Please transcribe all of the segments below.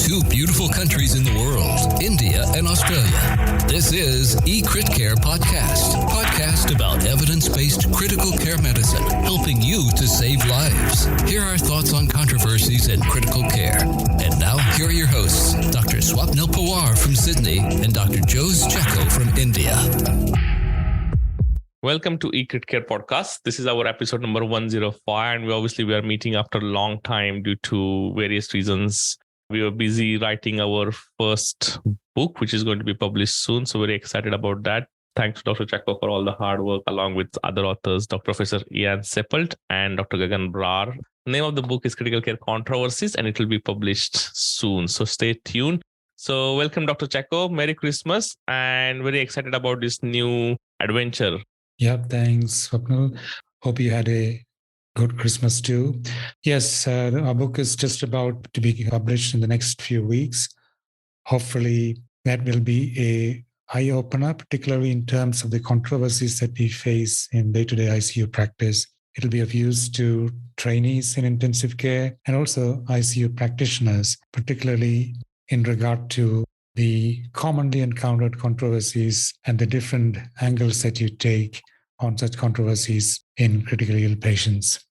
two beautiful countries in the world, India and Australia. This is eCritCare Podcast about evidence-based critical care medicine, helping you to save lives. Here are thoughts on controversies in critical care. And now, here are your hosts, Dr. Swapnil Pawar from Sydney and Dr. Jose Checo from India. Welcome to eCritCare Podcast. This is our episode number 105, and we are meeting after a long time due to various reasons. We were busy writing our first book, which is going to be published soon. So very excited about that. Thanks to Dr. Checo for all the hard work, along with other authors, Dr. Professor Ian Seppelt and Dr. Gagan Brar. The name of the book is Critical Care Controversies, and it will be published soon. So stay tuned. So welcome, Dr. Checo. Merry Christmas, and very excited about this new adventure. Yeah, thanks, Swapnil. Hope you had a good Christmas too. Yes, our book is just about to be published in the next few weeks. Hopefully, that will be a eye-opener, particularly in terms of the controversies that we face in day-to-day ICU practice. It'll be of use to trainees in intensive care and also ICU practitioners, particularly in regard to the commonly encountered controversies and the different angles that you take on such controversies in critically ill patients.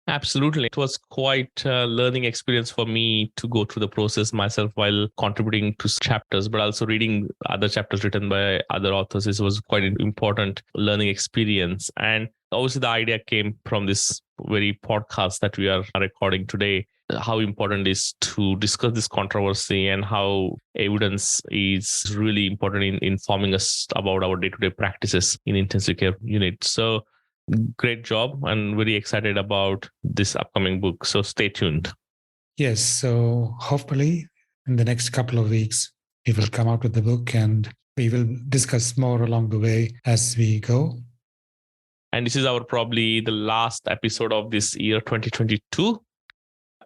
Absolutely. It was quite a learning experience for me to go through the process myself while contributing to chapters, but also reading other chapters written by other authors. It was quite an important learning experience. And obviously the idea came from this very podcast that we are recording today, how important it is to discuss this controversy and how evidence is really important in informing us about our day-to-day practices in intensive care unit. So great job, and very excited about this upcoming book. So stay tuned. Yes, so hopefully in the next couple of weeks, we will come out with the book and we will discuss more along the way as we go. And this is our probably the last episode of this year, 2022.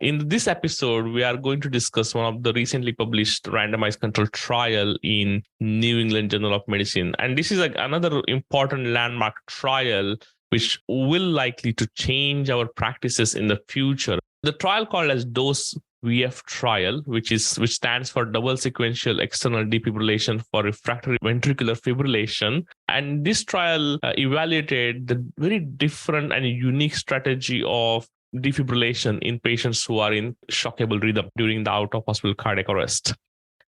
In this episode, we are going to discuss one of the recently published randomized controlled trial in New England Journal of Medicine. And this is another important landmark trial which will likely to change our practices in the future. The trial called as DOSE VF trial, which stands for double sequential external defibrillation for refractory ventricular fibrillation. And this trial evaluated the very different and unique strategy of defibrillation in patients who are in shockable rhythm during the out-of-hospital cardiac arrest.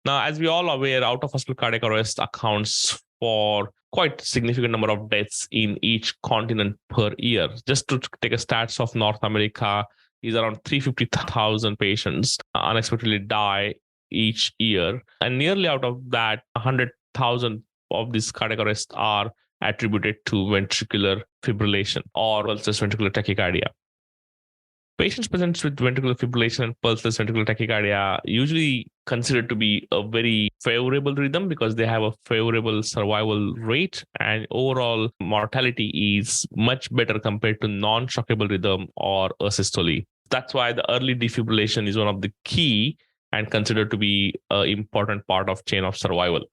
Now, as we all are aware, out-of-hospital cardiac arrest accounts for quite significant number of deaths in each continent per year. Just to take a stats of North America, is around 350,000 patients unexpectedly die each year. And nearly out of that, 100,000 of these cardiac arrests are attributed to ventricular fibrillation or pulseless ventricular tachycardia. Patients present with ventricular fibrillation and pulseless ventricular tachycardia usually considered to be a very favorable rhythm because they have a favorable survival rate, and overall mortality is much better compared to non-shockable rhythm or asystole. That's why the early defibrillation is one of the key and considered to be an important part of chain of survival.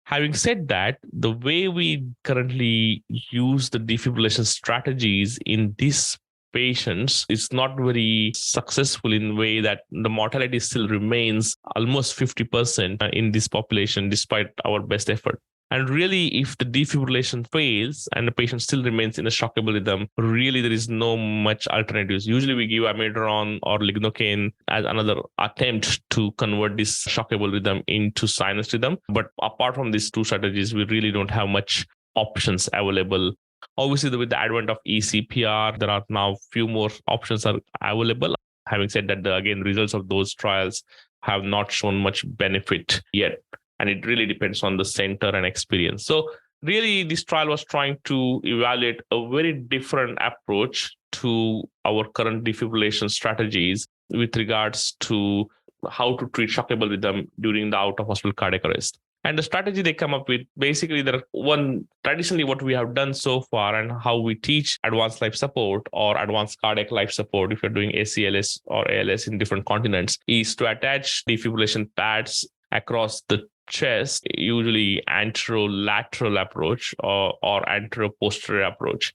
Having said that, the way we currently use the defibrillation strategies in this patients is not very successful in a way that the mortality still remains almost 50% in this population despite our best effort. And really, if the defibrillation fails and the patient still remains in a shockable rhythm, really there is no much alternatives. Usually we give amiodarone or lignocaine as another attempt to convert this shockable rhythm into sinus rhythm. But apart from these two strategies, we really don't have much options available. Obviously, with the advent of eCPR, there are now few more options are available. Having said that, again, results of those trials have not shown much benefit yet. And it really depends on the center and experience. So really, this trial was trying to evaluate a very different approach to our current defibrillation strategies with regards to how to treat shockable rhythm during the out-of-hospital cardiac arrest. And the strategy they come up with, basically, traditionally what we have done so far and how we teach advanced life support or advanced cardiac life support, if you're doing ACLS or ALS in different continents, is to attach defibrillation pads across the chest, usually anterolateral approach or anteroposterior approach.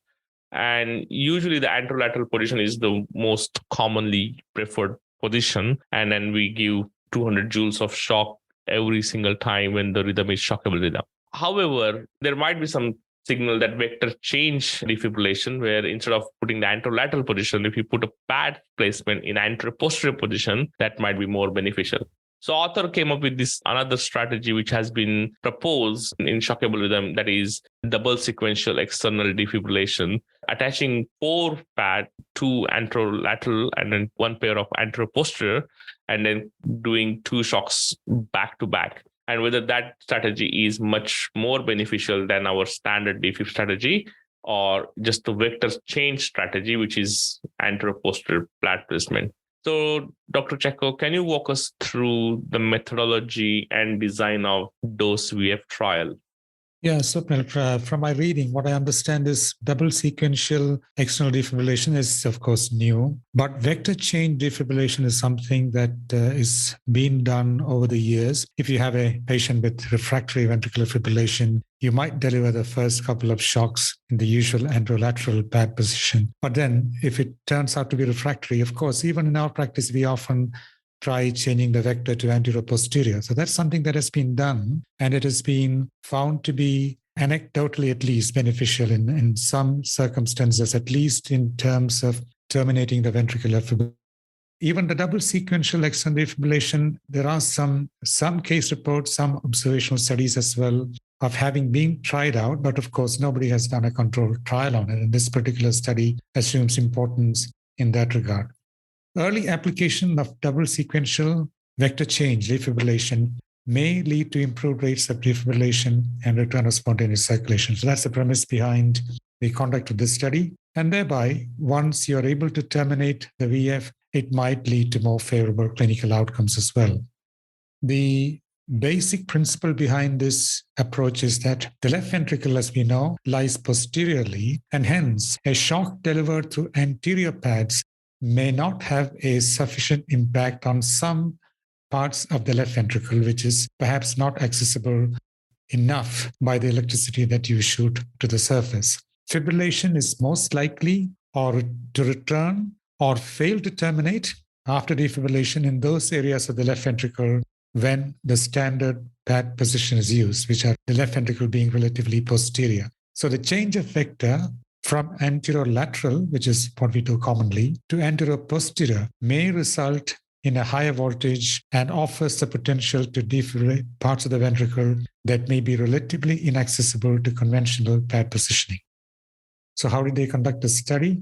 And usually the anterolateral position is the most commonly preferred position. And then we give 200 joules of shock every single time when the rhythm is shockable rhythm. However, there might be some signal that vector change defibrillation, where instead of putting the anterolateral position, if you put a pad placement in anteroposterior position, that might be more beneficial. So author came up with this another strategy which has been proposed in shockable rhythm, that is double sequential external defibrillation, attaching 4 pad, 2 anterolateral and then 1 pair of anteroposterior, and then doing 2 shocks back to back. And whether that strategy is much more beneficial than our standard defib strategy, or just the vector change strategy, which is anteroposterior pad placement. So, Dr. Checo, can you walk us through the methodology and design of dose VF trial? Yeah, so from my reading, what I understand is double sequential external defibrillation is, of course, new, but vector change defibrillation is something that is being done over the years. If you have a patient with refractory ventricular fibrillation, you might deliver the first couple of shocks in the usual anterolateral pad position. But then if it turns out to be refractory, of course, even in our practice, we often try changing the vector to anteroposterior. So that's something that has been done, and it has been found to be anecdotally at least beneficial in some circumstances, at least in terms of terminating the ventricular fibrillation. Even the double sequential external defibrillation, there are some case reports, some observational studies as well of having been tried out, but of course, nobody has done a controlled trial on it. And this particular study assumes importance in that regard. Early application of double sequential vector change defibrillation may lead to improved rates of defibrillation and return of spontaneous circulation. So that's the premise behind the conduct of this study. And thereby, once you're able to terminate the VF, it might lead to more favorable clinical outcomes as well. The basic principle behind this approach is that the left ventricle, as we know, lies posteriorly, and hence a shock delivered through anterior pads may not have a sufficient impact on some parts of the left ventricle, which is perhaps not accessible enough by the electricity that you shoot to the surface. Fibrillation is most likely or to return or fail to terminate after defibrillation in those areas of the left ventricle when the standard pad position is used, which are the left ventricle being relatively posterior. So the change of vector from anterolateral, which is what we do commonly, to anteroposterior may result in a higher voltage and offers the potential to defibrillate parts of the ventricle that may be relatively inaccessible to conventional pad positioning. So how did they conduct the study?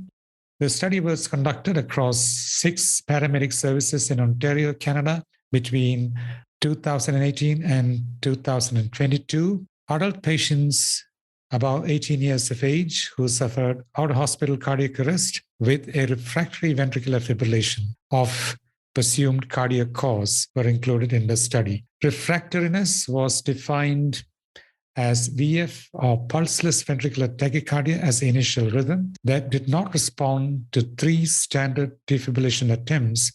The study was conducted across 6 paramedic services in Ontario, Canada, between 2018 and 2022. Adult patients about 18 years of age who suffered out-of-hospital cardiac arrest with a refractory ventricular fibrillation of presumed cardiac cause were included in the study. Refractoriness was defined as VF or pulseless ventricular tachycardia as the initial rhythm that did not respond to 3 standard defibrillation attempts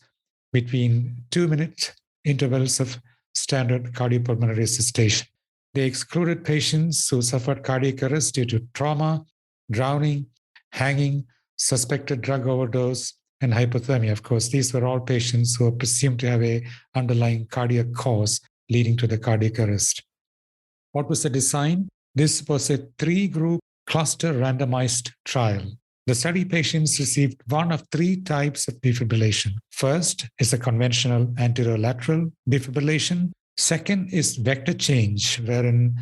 between 2-minute intervals of standard cardiopulmonary resuscitation. They excluded patients who suffered cardiac arrest due to trauma, drowning, hanging, suspected drug overdose, and hypothermia. Of course, these were all patients who were presumed to have an underlying cardiac cause leading to the cardiac arrest. What was the design? This was a 3-group cluster randomized trial. The study patients received one of 3 types of defibrillation. First is a conventional anterolateral defibrillation. Second is vector change, wherein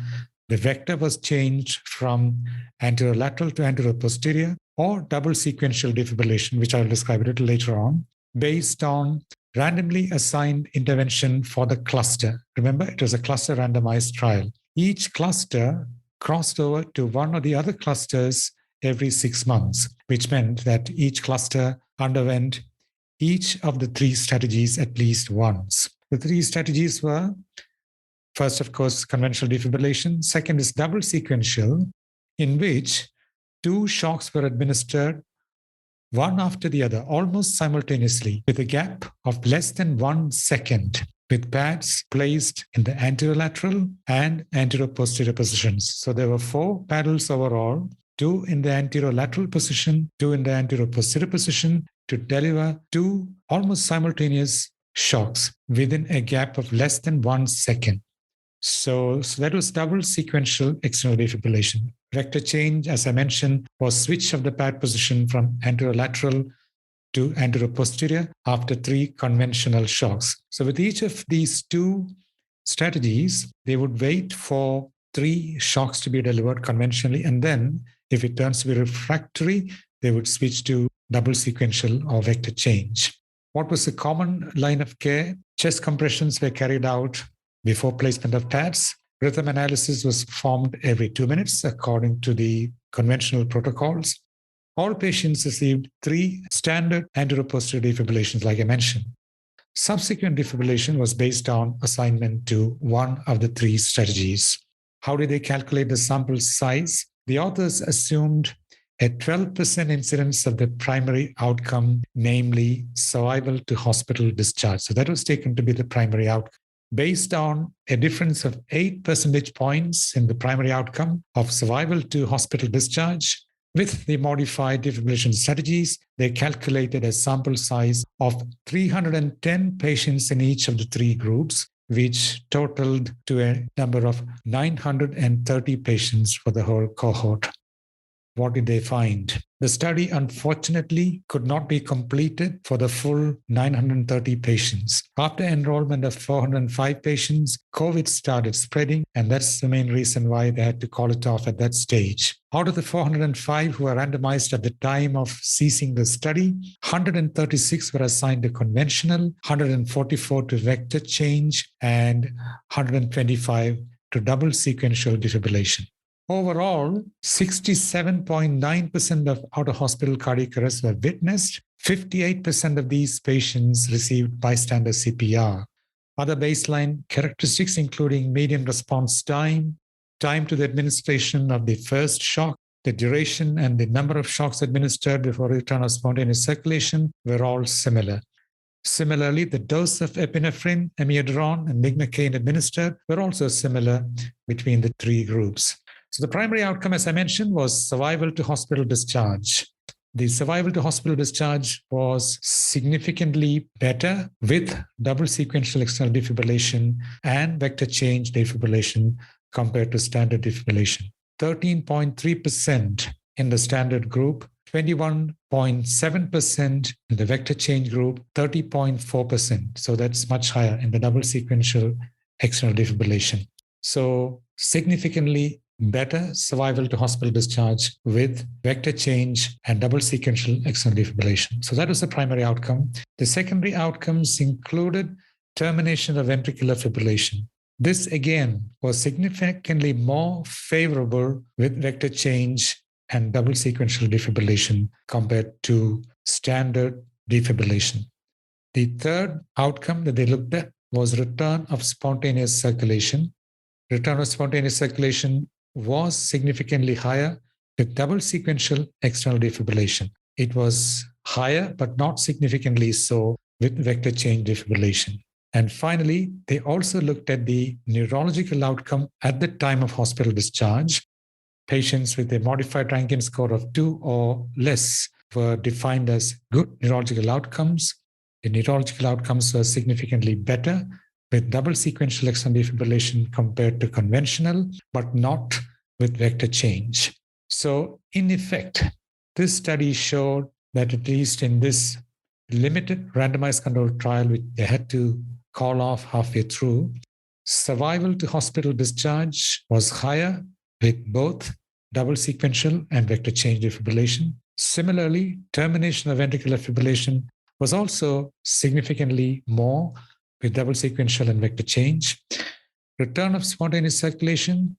the vector was changed from anterolateral to anteroposterior, or double sequential defibrillation, which I'll describe a little later on, based on randomly assigned intervention for the cluster. Remember, it was a cluster randomized trial. Each cluster crossed over to one of the other clusters every 6 months, which meant that each cluster underwent each of the 3 strategies at least once. The 3 strategies were, first, of course, conventional defibrillation. Second is double sequential, in which 2 shocks were administered one after the other, almost simultaneously, with a gap of less than 1 second, with pads placed in the anterolateral and anteroposterior positions. So there were 4 paddles overall, 2 in the anterolateral position, 2 in the anteroposterior position, to deliver 2 almost simultaneous shocks within a gap of less than 1 second. So that was double sequential external defibrillation. Vector change, as I mentioned, was switch of the pad position from anterolateral to anteroposterior after 3 conventional shocks. So with each of these 2 strategies, they would wait for 3 shocks to be delivered conventionally. And then if it turns to be refractory, they would switch to double sequential or vector change. What was the common line of care? Chest compressions were carried out before placement of pads. Rhythm analysis was performed every 2 minutes according to the conventional protocols. All patients received 3 standard anteroposterior defibrillations, like I mentioned. Subsequent defibrillation was based on assignment to one of the 3 strategies. How did they calculate the sample size? The authors assumed a 12% incidence of the primary outcome, namely survival to hospital discharge. So that was taken to be the primary outcome. Based on a difference of 8 percentage points in the primary outcome of survival to hospital discharge, with the modified defibrillation strategies, they calculated a sample size of 310 patients in each of the 3 groups, which totaled to a number of 930 patients for the whole cohort. What did they find? The study, unfortunately, could not be completed for the full 930 patients. After enrollment of 405 patients, COVID started spreading, and that's the main reason why they had to call it off at that stage. Out of the 405 who were randomized at the time of ceasing the study, 136 were assigned to conventional, 144 to vector change, and 125 to double sequential defibrillation. Overall, 67.9% of out-of-hospital cardiac arrests were witnessed. 58% of these patients received bystander CPR. Other baseline characteristics, including median response time, time to the administration of the first shock, the duration and the number of shocks administered before return of spontaneous circulation, were all similar. Similarly, the dose of epinephrine, amiodarone, and lignocaine administered were also similar between the 3 groups. So the primary outcome, as I mentioned, was survival to hospital discharge. The survival to hospital discharge was significantly better with double sequential external defibrillation and vector change defibrillation compared to standard defibrillation. 13.3% in the standard group, 21.7% in the vector change group, 30.4%. So that's much higher in the double sequential external defibrillation. So significantly better survival to hospital discharge with vector change and double sequential external defibrillation. So that was the primary outcome. The secondary outcomes included termination of ventricular fibrillation. This again was significantly more favorable with vector change and double sequential defibrillation compared to standard defibrillation. The third outcome that they looked at was return of spontaneous circulation. Return of spontaneous circulation was significantly higher with double sequential external defibrillation. It was higher, but not significantly so with vector change defibrillation. And finally, they also looked at the neurological outcome at the time of hospital discharge. Patients with a modified Rankin score of 2 or less were defined as good neurological outcomes. The neurological outcomes were significantly better with double sequential external defibrillation compared to conventional, but not with vector change. So in effect, this study showed that at least in this limited randomized controlled trial, which they had to call off halfway through, survival to hospital discharge was higher with both double sequential and vector change defibrillation. Similarly, termination of ventricular fibrillation was also significantly more with double sequential and vector change. Return of spontaneous circulation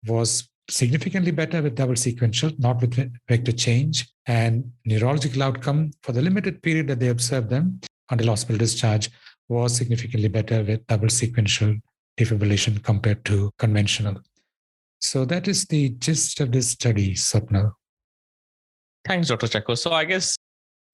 was significantly better with double sequential, not with vector change. And neurological outcome for the limited period that they observed them until hospital discharge was significantly better with double sequential defibrillation compared to conventional. So that is the gist of this study, Sapna. Thanks, Dr. Chacko. So I guess,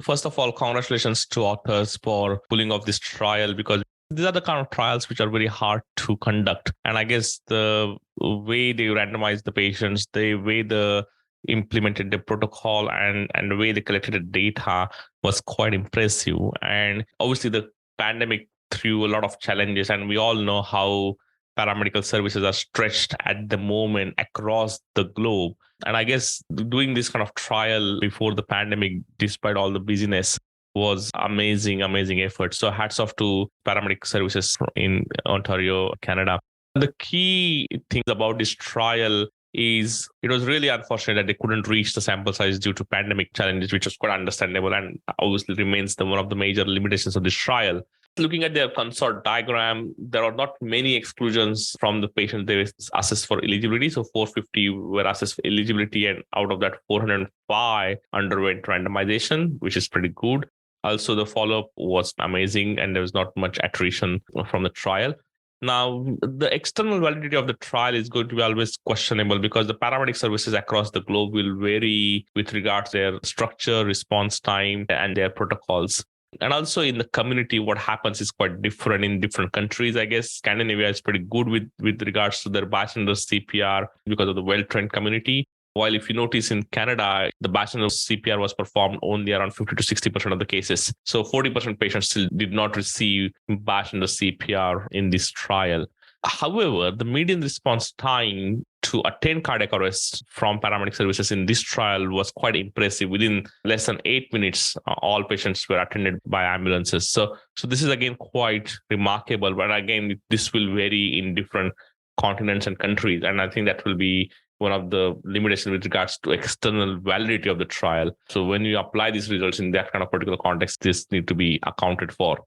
first of all, congratulations to authors for pulling off this trial, because these are the kind of trials which are very hard to conduct. And I guess the way they randomized the patients, the way they implemented the protocol and the way they collected the data was quite impressive. And obviously the pandemic through a lot of challenges, and we all know how paramedical services are stretched at the moment across the globe. And I guess doing this kind of trial before the pandemic, despite all the busyness, was amazing effort. So hats off to paramedic services in Ontario, Canada. The key things about this trial is it was really unfortunate that they couldn't reach the sample size due to pandemic challenges, which was quite understandable and obviously remains one of the major limitations of this trial. Looking at their consort diagram, there are not many exclusions from the patients they assessed for eligibility. So 450 were assessed for eligibility, and out of that, 405 underwent randomization, which is pretty good. Also, the follow-up was amazing, and there was not much attrition from the trial. Now, the external validity of the trial is going to be always questionable because the paramedic services across the globe will vary with regards to their structure, response time, and their protocols. And also in the community, what happens is quite different in different countries. I guess Scandinavia is pretty good with regards to their bachelor CPR because of the well-trained community. While if you notice in Canada, the bachelor CPR was performed only around 50 to 60% of the cases. So 40% patients still did not receive bachelor CPR in this trial. However, the median response time to attain cardiac arrest from paramedic services in this trial was quite impressive. Within less than 8 minutes, all patients were attended by ambulances. So this is again quite remarkable. But again, this will vary in different continents and countries. And I think that will be one of the limitations with regards to external validity of the trial. So when you apply these results in that kind of particular context, this need to be accounted for.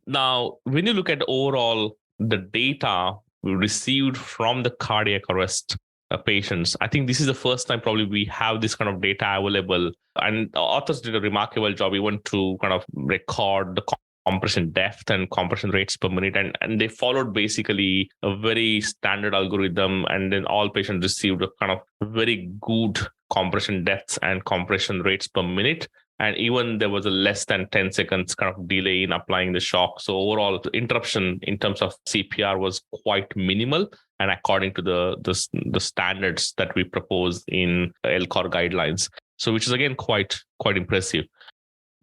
Now, when you look at overall the data we received from the cardiac arrest patients, I think this is the first time probably we have this kind of data available. And the authors did a remarkable job even to kind of record the compression depth and compression rates per minute. And they followed basically a very standard algorithm. And then all patients received a kind of very good compression depths and compression rates per minute. And even there was a less than 10 seconds kind of delay in applying the shock. So overall, the interruption in terms of CPR was quite minimal and according to the standards that we propose in LCOR guidelines. So which is again quite impressive.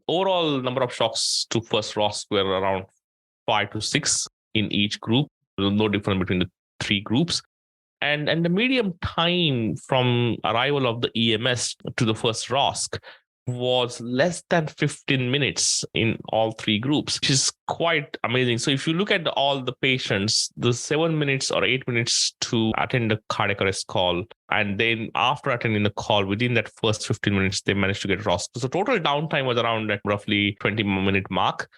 Overall number of shocks to first ROSC were around 5 to 6 in each group. No difference between the three groups. And the median time from arrival of the EMS to the first ROSC was less than 15 minutes in all three groups, which is quite amazing. So if you look at all the patients, the 7 minutes or 8 minutes to attend the cardiac arrest call, and then after attending the call, within that first 15 minutes, they managed to get ROSC. So total downtime was around that roughly 20-minute mark.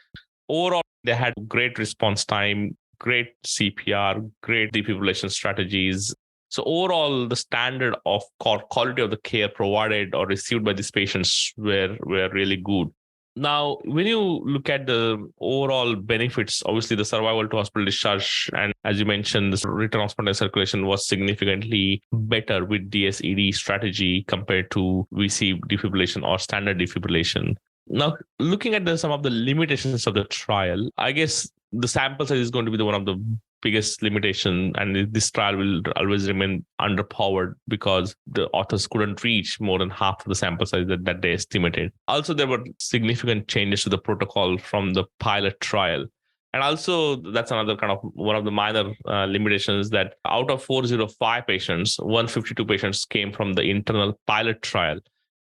Overall, they had great response time, great CPR, great defibrillation strategies. So overall, the standard of quality of the care provided or received by these patients were really good. Now, when you look at the overall benefits, obviously the survival to hospital discharge, and as you mentioned, the return of spontaneous circulation was significantly better with DSED strategy compared to VC defibrillation or standard defibrillation. Now, looking at some of the limitations of the trial, I guess the sample size is going to be one of the biggest limitation, and this trial will always remain underpowered because the authors couldn't reach more than half of the sample size that they estimated. Also, there were significant changes to the protocol from the pilot trial. And also, that's another kind of one of the minor limitations, that out of 405 patients, 152 patients came from the internal pilot trial.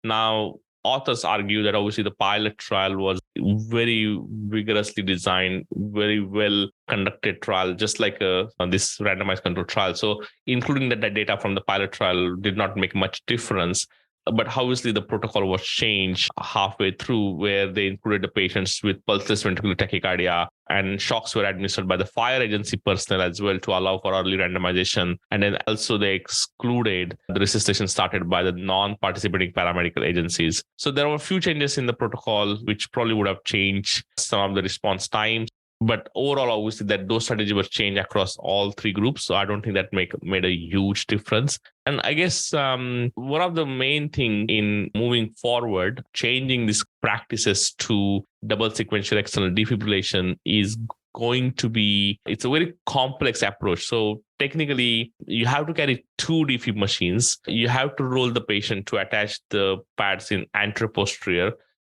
Now, authors argue that obviously the pilot trial was very vigorously designed, very well conducted trial, just like this randomized control trial. So including that data from the pilot trial did not make much difference. But obviously the protocol was changed halfway through, where they included the patients with pulseless ventricular tachycardia, and shocks were administered by the fire agency personnel as well to allow for early randomization. And then also they excluded the resuscitation started by the non-participating paramedical agencies. So there were a few changes in the protocol, which probably would have changed some of the response times. But overall, obviously, that those strategies were changed across all three groups. So I don't think that made a huge difference. And I guess one of the main thing in moving forward, changing these practices to double sequential external defibrillation is going to be, it's a very complex approach. So technically, you have to carry two defib machines. You have to roll the patient to attach the pads in anteroposterior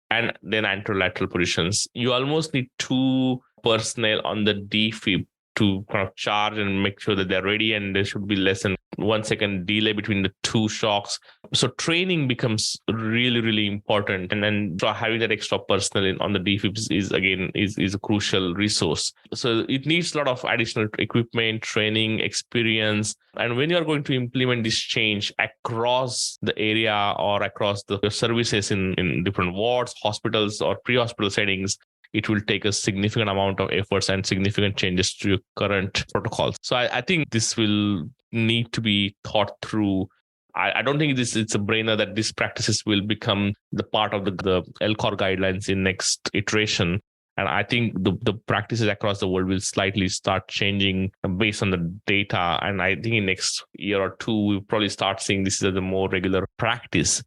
and then anterolateral positions. You almost need two personnel on the defib to kind of charge and make sure that they're ready, and there should be less than 1 second delay between the two shocks. So training becomes really, really important. And then so having that extra personnel on the defibs is a crucial resource. So it needs a lot of additional equipment, training, experience. And when you're going to implement this change across the area or across the services in different wards, hospitals, or pre-hospital settings, it will take a significant amount of efforts and significant changes to your current protocols. So I think this will need to be thought through. I don't think it's a brainer that these practices will become the part of the LCOR guidelines in next iteration. And I think the practices across the world will slightly start changing based on the data. And I think in next year or two, we'll probably start seeing this as a more regular practice.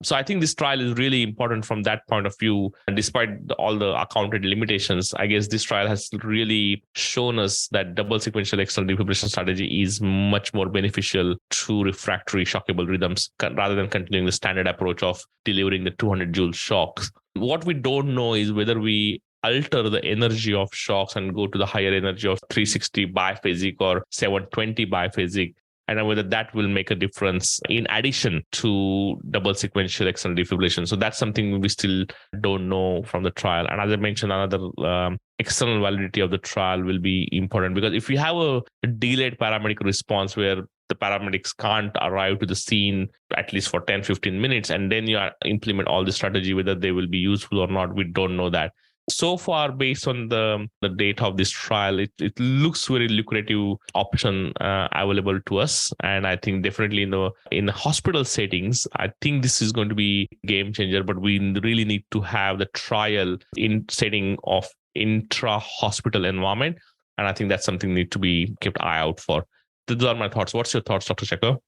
So I think this trial is really important from that point of view. And despite all the accounted limitations, I guess this trial has really shown us that double sequential external defibrillation strategy is much more beneficial to refractory shockable rhythms rather than continuing the standard approach of delivering the 200 joule shocks. What we don't know is whether we alter the energy of shocks and go to the higher energy of 360 biphasic or 720 biphasic, and whether that will make a difference in addition to double sequential external defibrillation. So that's something we still don't know from the trial. And as I mentioned, another external validity of the trial will be important, because if we have a delayed paramedic response where the paramedics can't arrive to the scene at least for 10-15 minutes, and then you implement all the strategy, whether they will be useful or not, we don't know that. So far, based on the data of this trial, it looks very lucrative option available to us. And I think definitely in the hospital settings, I think this is going to be a game changer, but we really need to have the trial in setting of intra-hospital environment. And I think that's something need to be kept eye out for. Those are my thoughts. What's your thoughts, Dr. Shekhar?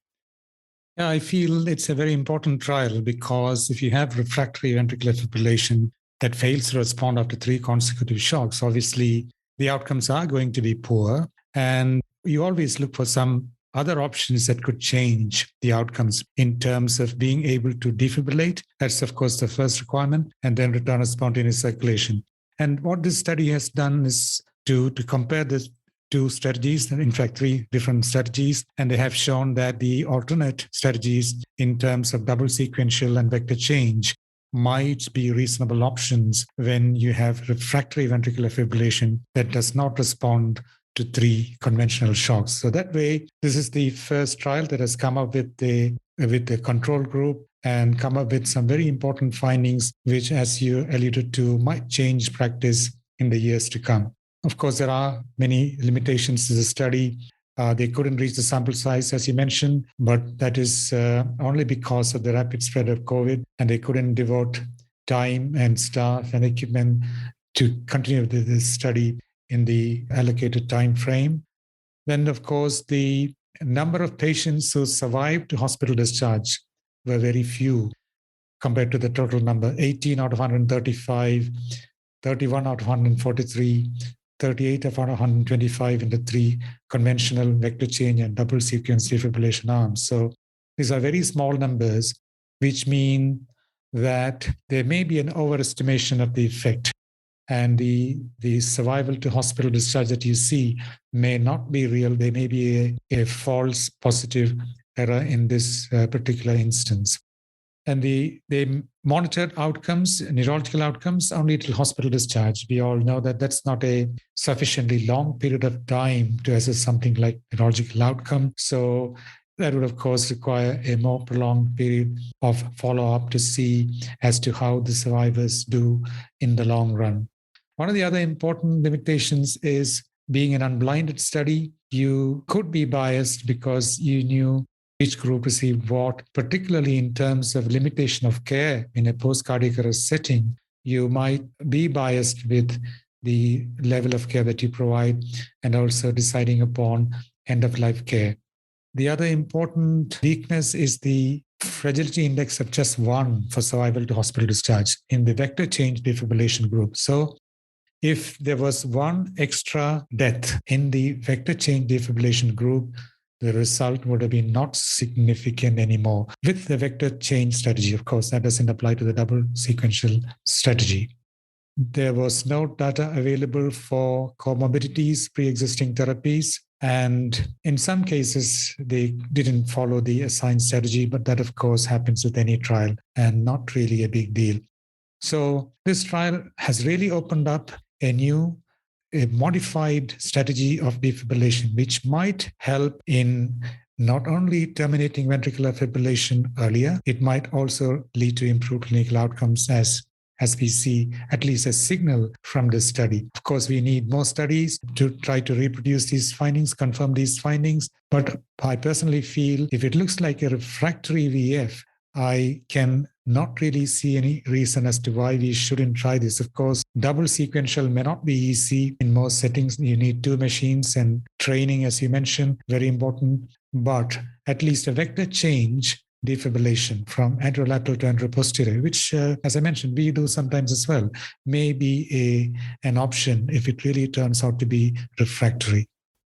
Yeah, I feel it's a very important trial, because if you have refractory ventricular fibrillation that fails to respond after 3 consecutive shocks, obviously the outcomes are going to be poor. And you always look for some other options that could change the outcomes in terms of being able to defibrillate. That's, of course, the first requirement, and then return of spontaneous circulation. And what this study has done is to compare the 2 strategies, in fact, 3 different strategies, and they have shown that the alternate strategies in terms of double sequential and vector change might be reasonable options when you have refractory ventricular fibrillation that does not respond to 3 conventional shocks. So that way, this is the first trial that has come up with the control group and come up with some very important findings, which, as you alluded to, might change practice in the years to come. Of course, there are many limitations to the study. They couldn't reach the sample size, as you mentioned, but that is only because of the rapid spread of COVID, and they couldn't devote time and staff and equipment to continue this study in the allocated time frame. Then, of course, the number of patients who survived hospital discharge were very few compared to the total number: 18 out of 135, 31 out of 143, 38 of 125 in the 3 conventional vector change and double sequence defibrillation arms. So these are very small numbers, which mean that there may be an overestimation of the effect, and the survival to hospital discharge that you see may not be real. There may be a false positive error in this particular instance. And they monitored outcomes, neurological outcomes, only till hospital discharge. We all know that that's not a sufficiently long period of time to assess something like neurological outcome. So that would, of course, require a more prolonged period of follow-up to see as to how the survivors do in the long run. One of the other important limitations is being an unblinded study. You could be biased because you knew each group received what, particularly in terms of limitation of care in a post-cardiac arrest setting. You might be biased with the level of care that you provide and also deciding upon end-of-life care. The other important weakness is the fragility index of just 1 for survival to hospital discharge in the vector change defibrillation group. So if there was 1 extra death in the vector change defibrillation group, the result would have been not significant anymore with the vector change strategy. Of course, that doesn't apply to the double sequential strategy. there was no data available for comorbidities, pre-existing therapies. And in some cases, they didn't follow the assigned strategy, but that, of course, happens with any trial and not really a big deal. So this trial has really opened up a modified strategy of defibrillation, which might help in not only terminating ventricular fibrillation earlier, it might also lead to improved clinical outcomes as we see at least a signal from this study. Of course, we need more studies to try to reproduce these findings, confirm these findings. But I personally feel if it looks like a refractory VF, I can not really see any reason as to why we shouldn't try this. Of course, double sequential may not be easy in most settings. You need 2 machines and training, as you mentioned, very important. But at least a vector change defibrillation from anterolateral to anteroposterior, which, as I mentioned, we do sometimes as well, may be an option if it really turns out to be refractory.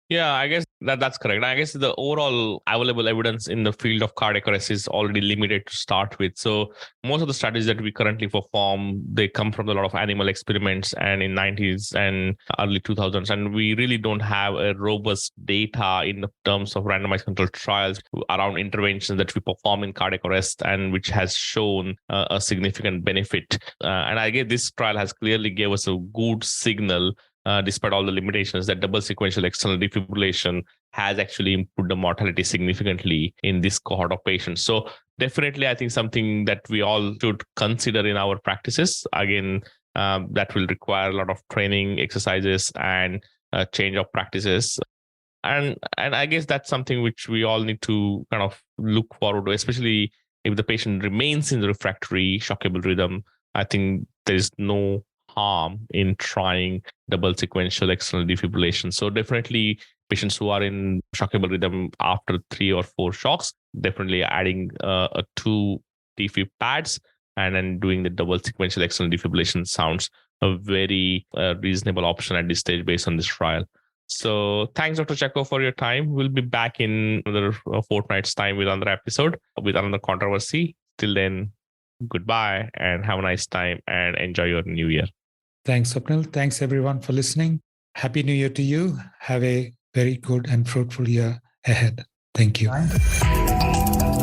Yeah, I guess that's correct. I guess the overall available evidence in the field of cardiac arrest is already limited to start with. So most of the studies that we currently perform, they come from a lot of animal experiments and in 90s and early 2000s. And we really don't have a robust data in the terms of randomized controlled trials around interventions that we perform in cardiac arrest and which has shown a significant benefit. And I guess this trial has clearly gave us a good signal despite all the limitations, that double sequential external defibrillation has actually improved the mortality significantly in this cohort of patients. So definitely, I think something that we all should consider in our practices. Again, that will require a lot of training, exercises, and change of practices. And I guess that's something which we all need to kind of look forward to, especially if the patient remains in the refractory shockable rhythm. I think there is no harm in trying double sequential external defibrillation. So definitely patients who are in shockable rhythm after 3 or 4 shocks, definitely adding 2 defib pads and then doing the double sequential external defibrillation sounds a very reasonable option at this stage based on this trial. So thanks, Dr. Chacko, for your time. We'll be back in another fortnight's time with another episode with another controversy. Till then, goodbye and have a nice time and enjoy your new year. Thanks, Swapnil. Thanks, everyone, for listening. Happy New Year to you. Have a very good and fruitful year ahead. Thank you.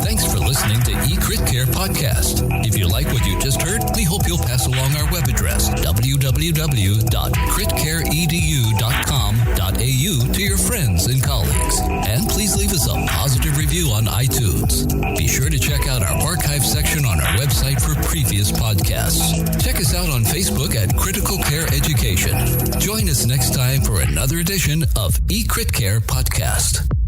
Thanks for listening to eCritCare Podcast. If you like what you just heard, we hope you'll pass along our web address, www.critcareedu.com.au, to your friends and colleagues. And please leave us a positive review on iTunes. Be sure to check out our archive section on our website for previous podcasts. Check us out on Facebook at Critical Care Education. Join us next time for another edition of eCritCare Podcast.